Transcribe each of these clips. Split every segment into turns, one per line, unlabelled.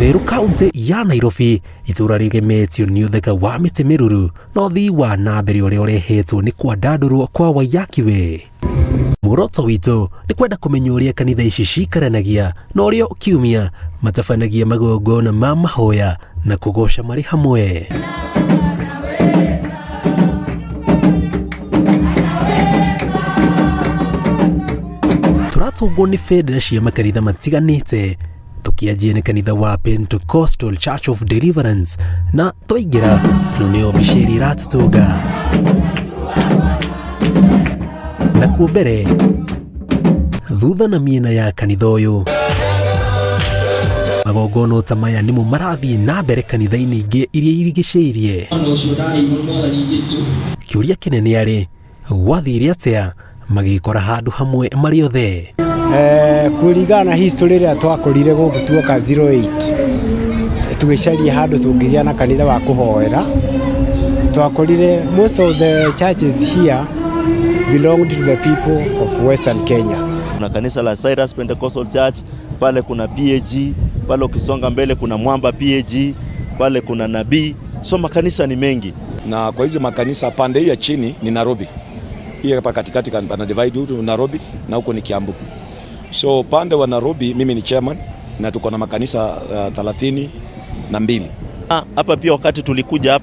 Meru County ya Nairobi itura rigemetio ni utheka wa miti miruru no thi wa nambere uria urehetwo ni kwandandurwo kwa Wayakiwe. Muoroto witu ni kwenda kumenya uria kanitha ici cikaranagia na uria kiumia matabanagia magongona ma mahoya na kugoca mari hamwe. Turatungwo ni federa cia makanitha matiganite tukianjia ni kanitha wa Pentecostal Church of Deliverance na twaingira no nio bisheri ratutunga na kumbere thutha na miena ya kanitha uyu magongono tamaya nimo marathi na mbere kanitha-ini ingi iria irigiceirie. Kiuria kinene ari gwathire atia magikora handu hamwe mari othe.
Kurigana history ria twakorire guku tuoka 08 tugicaria handu tungiria na kanitha wa kuhoera twakorire. Most of the churches here belong to the people of Western Kenya.
Kuna kanisa la Cyrus Pentecostal Church, pale kuna PAG, pale ukisonga mbele kuna Mwamba PAG, pale kuna Nabii. So makanisa ni mengi,
na kwa hizo makanisa pande hii ya chini ni Nairobi, hii hapa katikati kana divide huko Nairobi na huko ni Kiambu. So pande wa Nairobi mimi ni chairman na tuko na makanisa 32.
Hapa pia wakati tulikuja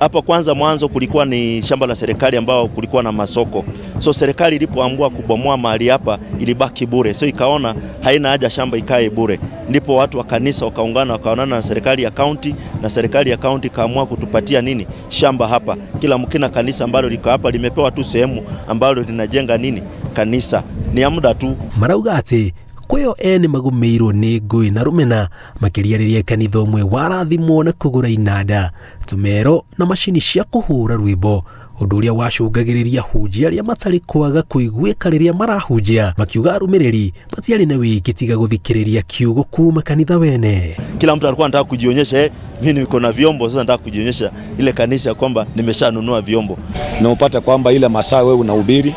hapa kwanza mwanzo kulikuwa ni shamba la serikali ambao kulikuwa na masoko. So serikali ilipoamua kubomoa mahali hapa ilibaki bure. So ikaona haina haja shamba ikae bure. Ndipo watu wa kanisa wakaonana na serikali ya county, na serikali ya county kaamua kutupatia nini? Shamba hapa. Kila mkina kanisa ambalo liko hapa limepewa tu sehemu ambalo linajenga nini? Kanisa. Ni ya muda tu.
Marauga ati kweo ene magumeirwo ni ngui na rumena makiria riria kanitha umwe warathimwo na kugura inanda, tumero na mashini cia kuhura rwimbo, undu uria wacungagiriria hunjia aria matari kwaga kuiguika riria marahunjia, makiuga arumiriri matiari na wiki tiga guthikiriria kiugo kuma kanitha wene.
Kila mtu alikuwa anataka kujionyesha, mimi niko na vyombo, sasa nataka kujionyesha ile kanisa kwamba nimeshanunua vyombo,
na upate kwamba ile masaa wewe unahubiri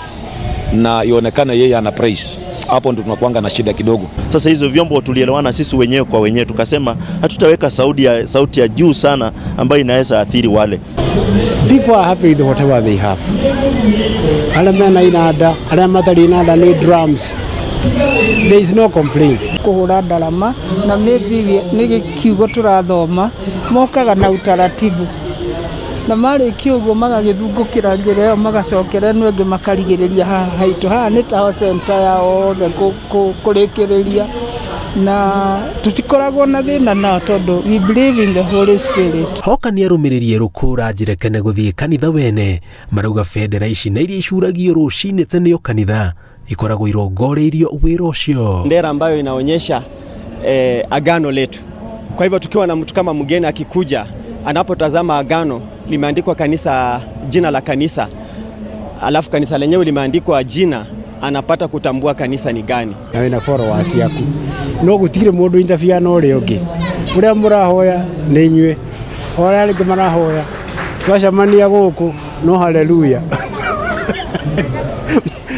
na ionekane yeye ana praise. Hapo ndo tunakuanga na shida kidogo.
Sasa hizo vyombo tulielewana sisi wenyewe kwa wenyewe, tukasema hatutaweka sauti ya juu sana ambayo inaweza athiri wale.
People are happy with whatever they have. Alamena inada, alamatari inada ni drums. There is no complaint.
Kuhura ndarama na maybe ni kiugo turathoma mokaga na utaratibu. Na mari kiugo magagithungukira njira yo magacokera nwengi makarigiriria haitu ni ta center ya othe kurikiriria na tutikoragwo na thina na tondu we believe in the Holy Spirit.
Hoka ni arumiririe rukura njirekane guthie kanitha wene marauga federa ici na iria icuragio rucini tene yo kanitha ikoragwo irongoreirio wira ucio,
ndera ambayo inaonyesha agano letu. Kwa hivyo tukiwa na mtu kama mgeni akikuja anapotazama agano limeandikwa kanisa, jina la kanisa, alafu kanisa lenyewe limeandikwa jina, anapata kutambua kanisa ni gani.
Na wena followers yaku no gutire mundu interfere no ri ungi uria murahoya ni inywe ora ringi marahoya twacamania guku no haleluya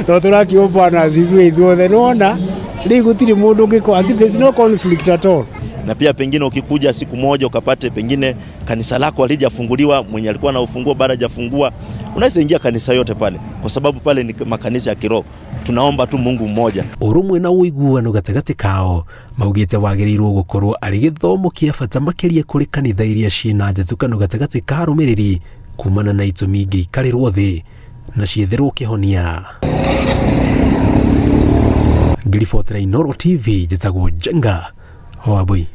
to turakio Bwana zivu ithuothe nona ri gutire mundu ngiko anti there is no conflict at all.
Na pia pengine ukikuja siku moja ukapate pengine kanisa lako halijafunguliwa, mwenye alikuwa na ufunguo bado hajafungua, unaweza ingia kanisa yote pale, kwa sababu pale ni makanisa ya kiroho. Tunaomba tu Mungu mmoja. Urumwe na uiguano gatagati kao maugite wagirirwo gukorwo ari githomo kia bata makiria kuri kanitha iria ciina njatukano gatagati ka arumiriri kumana na itumi ingi ikarirwo thi na cietherwo kihonia. Ngiribotera Inooro TV, njitagwo Jenga Wabui.